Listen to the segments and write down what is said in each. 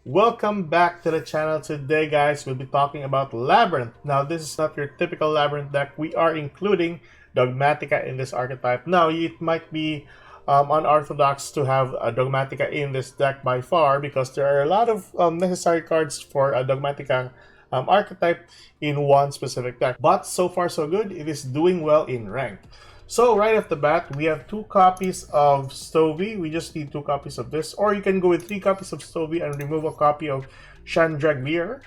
Welcome back to the channel. Today, guys, we'll be talking about Labrynth. Now, this is not your typical Labrynth deck. We are including Dogmatika in this archetype. Now, it might be unorthodox to have a Dogmatika in this deck by far because there are a lot of necessary cards for a Dogmatika archetype in one specific deck. But so far, so good. It is doing well in ranked. So right off the bat, we have 2 copies of Stovey. We just need 2 copies of this. Or you can go with 3 copies of Stovey and remove a copy of Chandraglir.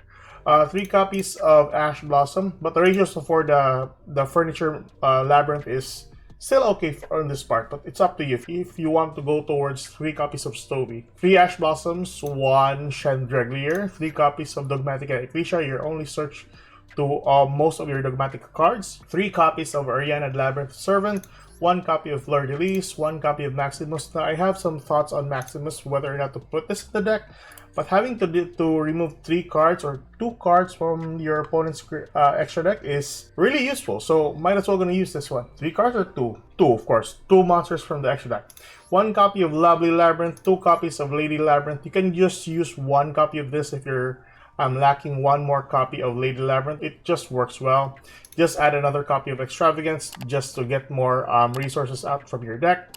3 copies of Ash Blossom. But the ratios for the furniture Labrynth is still okay on this part. But it's up to you. If you want to go towards 3 copies of Stovey. 3 Ash Blossoms, 1 Chandraglir, 3 copies of Dogmatika Ecclesia. Your only search to most of your Dogmatika cards, 3 copies of Ariana Labrynth Servant, 1 copy of Fleur de Lis, 1 copy of Maximus. Now, I have some thoughts on Maximus, whether or not to put this in the deck, but having to remove 3 cards or 2 cards from your opponent's extra deck is really useful, so might as well gonna use this one. 3 cards or 2? 2, of course. 2 monsters from the extra deck. 1 copy of Lovely Labrynth, 2 copies of Lady Labrynth. You can just use 1 copy of this if you're lacking 1 more copy of Lady Labrynth. It just works well. Just add another copy of Extravagance just to get more resources out from your deck.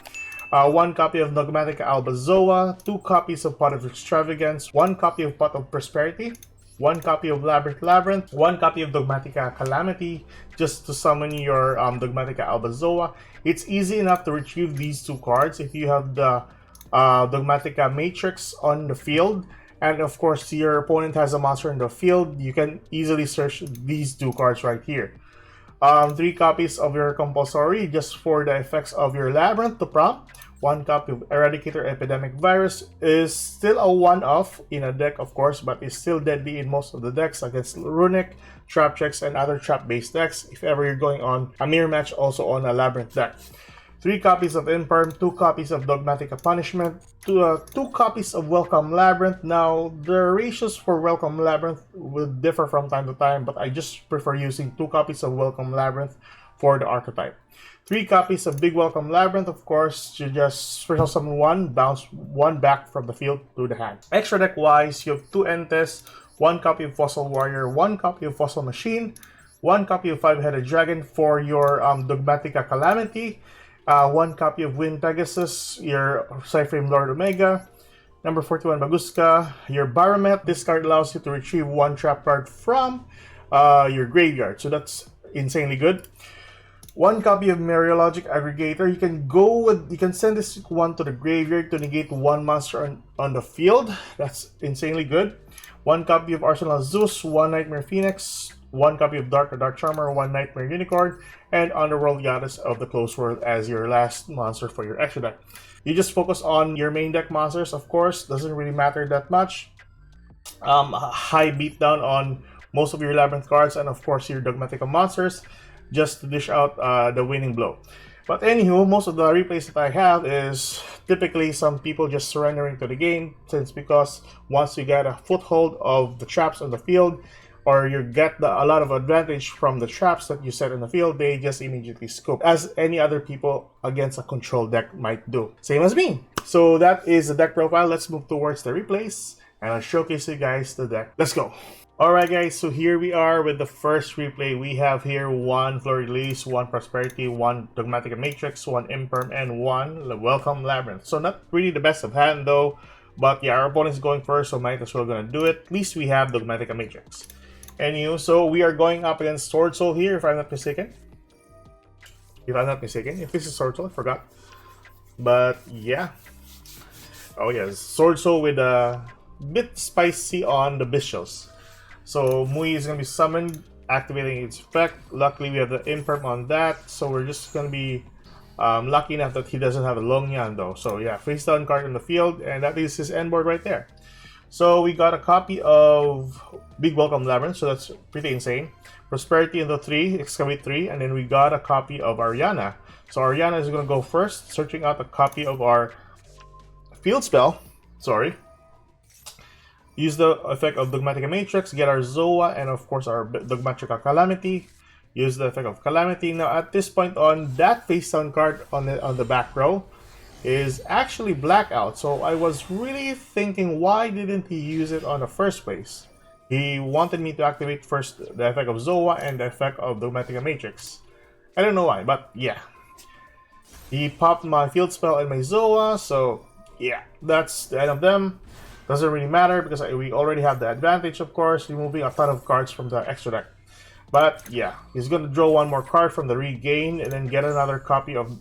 1 copy of Dogmatika Albazoa, 2 copies of Pot of Extravagance, 1 copy of Pot of Prosperity, 1 copy of Labrynth, 1 copy of Dogmatika Calamity, just to summon your Dogmatika Albazoa. It's easy enough to retrieve these 2 cards if you have the Dogmatika Matrix on the field. And of course, your opponent has a monster in the field. You can easily search these 2 cards right here. 3 copies of your compulsory just for the effects of your Labrynth to prompt. 1 copy of Eradicator Epidemic Virus is still a one-off in a deck, of course, but is still deadly in most of the decks against Runic, Trap Checks, and other trap-based decks. If ever you're going on a mirror match also on a Labrynth deck. 3 copies of Imperm, 2 copies of Dogmatika Punishment, 2 copies of Welcome Labrynth. Now, the ratios for Welcome Labrynth will differ from time to time, but I just prefer using 2 copies of Welcome Labrynth for the archetype. 3 copies of Big Welcome Labrynth, of course, you just special summon 1, bounce 1 back from the field to the hand. Extra deck wise, you have 2 Entes, 1 copy of Fossil Warrior, 1 copy of Fossil Machine, 1 copy of 5-Headed Dragon for your Dogmatika Calamity, 1 copy of Wind Pegasus, your Cyframe Lord Omega, number 41 Baguska, your Baromet. This card allows you to retrieve 1 trap card from your graveyard, so that's insanely good. 1 copy of Mereologic Aggregator. You can send this one to the graveyard to negate 1 monster on the field. That's insanely good. 1 copy of Arsenal Zeus, 1 Nightmare Phoenix, 1 copy of Dark Charmer, 1 Nightmare Unicorn, and Underworld Goddess of the Closed World as your last monster for your extra deck. You just focus on your main deck monsters, of course. Doesn't really matter that much. High beatdown on most of your Labrynth cards, and of course your Dogmatika monsters, just to dish out the winning blow. But anywho, most of the replays that I have is typically some people just surrendering to the game, because once you get a foothold of the traps on the field, or you get a lot of advantage from the traps that you set in the field, they just immediately scoop, as any other people against a control deck might do. Same as me. So that is the deck profile. Let's move towards the replays, and I'll showcase you guys the deck. Let's go. Alright guys, so here we are with the first replay. We have here 1 Fleur de Lis, 1 Prosperity, 1 Dogmatika Matrix, 1 Imperm, and 1 Welcome Labrynth. So not really the best of hand though, but yeah, our opponent is going first, so might as well gonna do it. At least we have Dogmatika Matrix. Anywho, so we are going up against Sword Soul here, if I'm not mistaken. If this is Sword Soul, I forgot. But yeah. Oh yes, Sword Soul with a bit spicy on the Bestials. So Mui is going to be summoned, activating its effect. Luckily, we have the Imperm on that, so we're just going to be lucky enough that he doesn't have a Longyan though. So yeah, face down card in the field, and that is his end board right there. So we got a copy of Big Welcome Labrynth, so that's pretty insane. Prosperity into 3, Excavate 3, and then we got a copy of Ariana. So Ariana is going to go first, searching out a copy of our field spell. Use the effect of Dogmatika Matrix, get our Zoa, and of course our Dogmatika Calamity. Use the effect of Calamity. Now at this point on, that face down card on the back row is actually Blackout. So I was really thinking, why didn't he use it on the first place? He wanted me to activate first the effect of Zoa and the effect of Dogmatika Matrix. I don't know why, but yeah. He popped my field spell and my Zoa, so yeah, that's the end of them. Doesn't really matter because we already have the advantage, of course, removing a ton of cards from the extra deck. But yeah, he's going to draw one more card from the regain and then get another copy of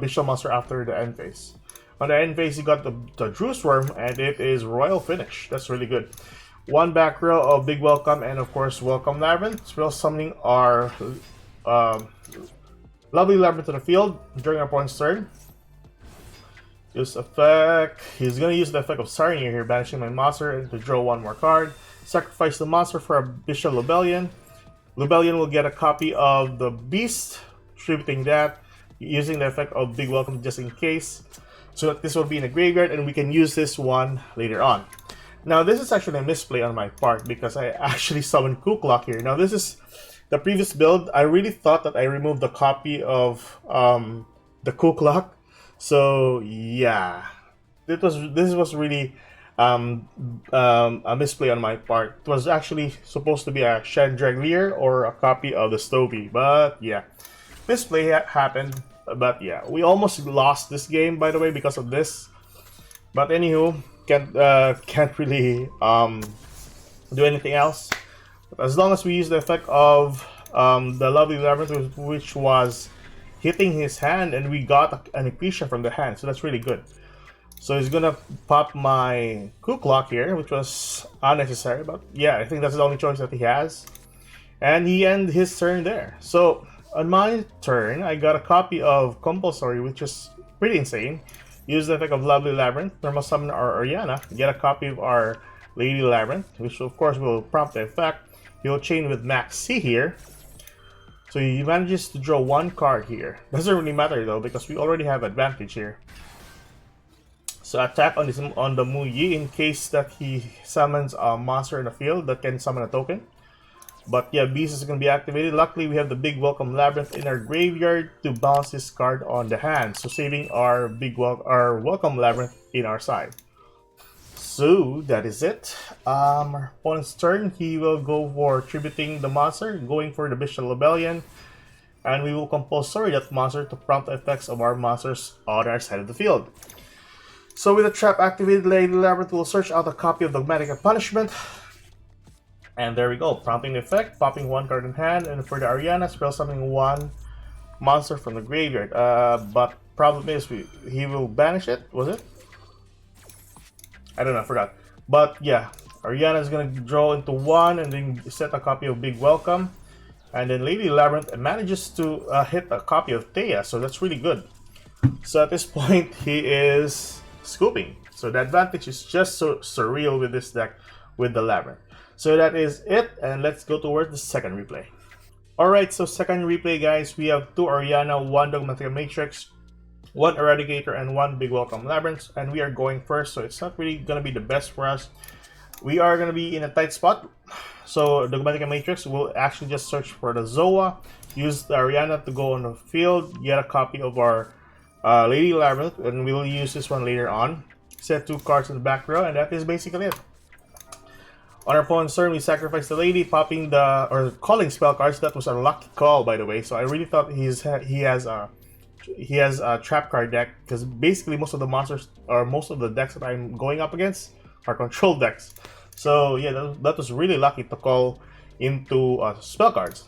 Visual Monster after the end phase. On the end phase, he got the Druce Worm, and it is Royal Finish. That's really good. One back row of Big Welcome and, of course, Welcome Labrynth. Spell summoning our Lovely Labrynth to the field during our opponent's turn. Use effect. He's going to use the effect of Sarnier here, banishing my monster and to draw one more card. Sacrifice the monster for a Bishop Lubellion. Lubellion will get a copy of the Beast, distributing that, using the effect of Big Welcome just in case. So that this will be in the graveyard and we can use this one later on. Now this is actually a misplay on my part because I actually summoned Kuklok here. Now this is the previous build. I really thought that I removed the copy of the Kuklok. So yeah, this was really a misplay on my part. It was actually supposed to be a Chandraglier or a copy of the Stovey, but yeah, misplay happened. But yeah, we almost lost this game, by the way, because of this. But anywho, can't really do anything else. But as long as we use the effect of the Lovely Labrynth, which was hitting his hand, and we got an Ecclesia from the hand, so that's really good. So he's gonna pop my Kuklok here, which was unnecessary, but yeah, I think that's the only choice that he has. And he ends his turn there. So on my turn, I got a copy of Compulsory, which is pretty insane. Use the effect of Lovely Labrynth, normal summon our Oriana, get a copy of our Lady Labrynth, which of course will prompt the effect. He'll chain with Max C here. So he manages to draw one card here. Doesn't really matter though, because we already have advantage here. So attack on the Muyi in case that he summons a monster in the field that can summon a token. But yeah, Beast is going to be activated. Luckily, we have the Big Welcome Labrynth in our graveyard to bounce this card on the hand. So saving our Welcome Labrynth in our side. So that is it. Our opponent's turn, he will go for tributing the monster, going for the Bishop Lubellion. And we will compulsory that monster to prompt the effects of our monsters on our side of the field. So with the trap activated, Lady Labrynth will search out a copy of Dogmatika Punishment. And there we go, prompting the effect, popping one card in hand, and for the Ariana, spell summoning one monster from the graveyard. But problem is, he will banish it, was it? I don't know, I forgot. But yeah, Ariana is going to draw into one and then set a copy of Big Welcome. And then Lady Labrynth manages to hit a copy of Thea, so that's really good. So at this point, he is scooping. So the advantage is just so surreal with this deck with the Labrynth. So that is it, and let's go towards the second replay. Alright, so second replay, guys, we have two Oriana, one Dogmatika Matrix, one Eradicator, and one Big Welcome Labrynth, and we are going first, so it's not really going to be the best for us. We are going to be in a tight spot, so Dogmatika Matrix will actually just search for the Zoa, use the Oriana to go on the field, get a copy of our Lady Labrynth, and we will use this one later on. Set two cards in the back row, and that is basically it. On our opponent's turn, we sacrifice the Lady, popping calling spell cards. That was a lucky call, by the way. So I really thought he has a trap card deck, because basically most of the monsters or most of the decks that I'm going up against are control decks. So yeah, that was really lucky to call into spell cards.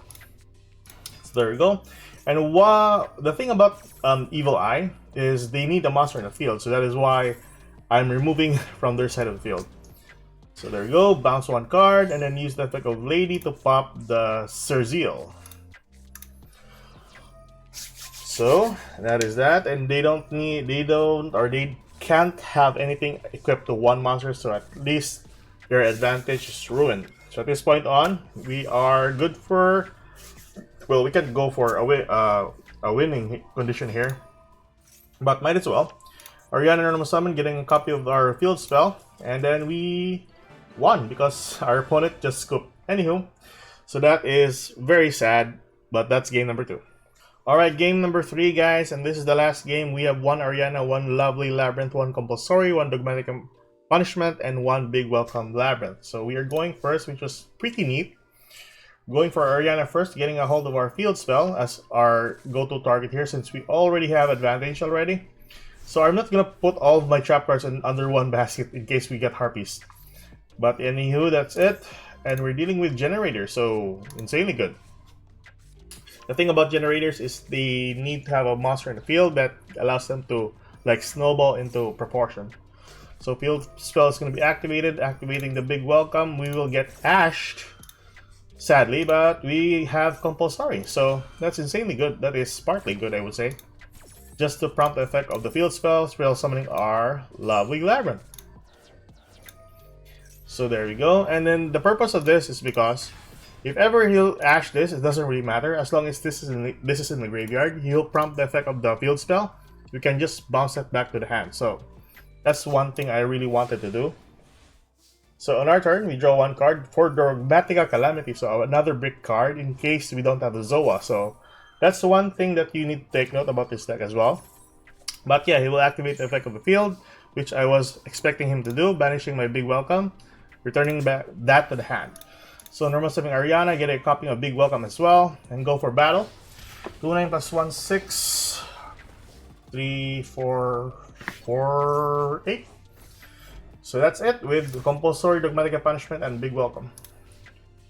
So there we go. And the thing about Evil Eye is they need a monster in the field, so that is why I'm removing from their side of the field. So there we go, bounce one card, and then use the effect of Lady to pop the Serzeal. So that is that, and they can't have anything equipped to one monster, so at least their advantage is ruined. So at this point on, we are good for, well, we can go for a winning condition here, but might as well. Oriana Normal Summon, getting a copy of our field spell, and then we won because our opponent just scooped. Anywho, so that is very sad, but that's game number 2. Alright, game number 3, guys, and this is the last game. We have 1 Ariana, 1 Lovely Labrynth, 1 Compulsory, 1 Dogmatika Punishment, and 1 Big Welcome Labrynth. So we are going first, which was pretty neat. Going for Ariana first, getting a hold of our field spell as our go-to target here since we already have advantage already. So I'm not gonna put all of my trap cards under one basket in case we get harpies. But anywho, that's it. And we're dealing with generators, so insanely good. The thing about generators is they need to have a monster in the field that allows them to like snowball into proportion. So field spell is going to be activated, activating the big welcome. We will get ashed, sadly, but we have compulsory, so that's insanely good. That is partly good, I would say. Just to prompt the effect of the field spell summoning our lovely Labrynth. So there we go. And then the purpose of this is because if ever he'll ash this, it doesn't really matter. As long as this is in the graveyard, he'll prompt the effect of the field spell. We can just bounce it back to the hand. So that's one thing I really wanted to do. So on our turn, we draw 1 card for Dogmatika Calamity. So another brick card in case we don't have a Zoa. So that's one thing that you need to take note about this deck as well. But yeah, he will activate the effect of the field, which I was expecting him to do, banishing my big welcome, returning back that to the hand. So normal summon Ariana, get a copy of Big Welcome as well, and go for battle. 2-9 plus 1, 6. 3, 4, 4, 8. So that's it with Compulsory, Dogmatika Punishment, and Big Welcome.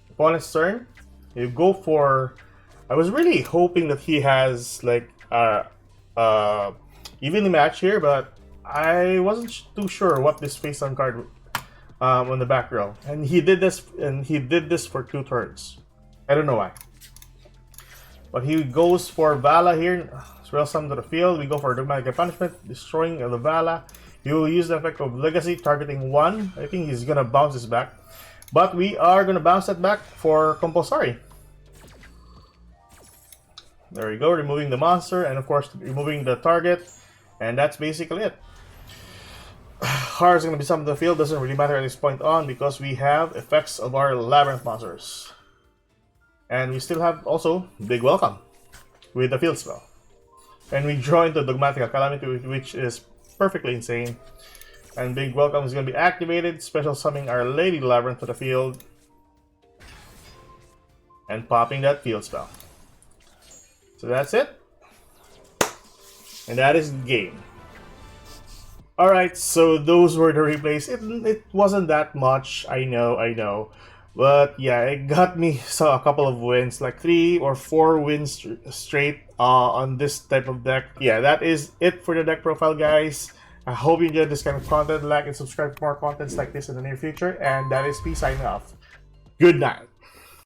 Opponent's turn. You go for... I was really hoping that he has like evenly match here, but I wasn't too sure what this face-on card on the back row, and he did this for 2 turns. I don't know why, but he goes for Vala here. Swell sum to the field. We go for Dogmatika Punishment, destroying the Vala. He will use the effect of Legacy, targeting 1. I think he's gonna bounce this back, but we are gonna bounce that back for Compulsory. There we go, removing the monster, and of course removing the target, and that's basically it. Card is going to be summoned to the field, doesn't really matter at this point on because we have effects of our Labrynth monsters. And we still have also Big Welcome with the field spell. And we draw into Dogmatika Calamity, which is perfectly insane. And Big Welcome is going to be activated, special summoning our Lady Labrynth to the field, and popping that field spell. So that's it. And that is the game. Alright, so those were the replays. It wasn't that much, I know. But yeah, it got me a couple of wins, like 3 or 4 wins straight on this type of deck. Yeah, that is it for the deck profile, guys. I hope you enjoyed this kind of content. Like and subscribe for more contents like this in the near future. And that is me signing off. Good night.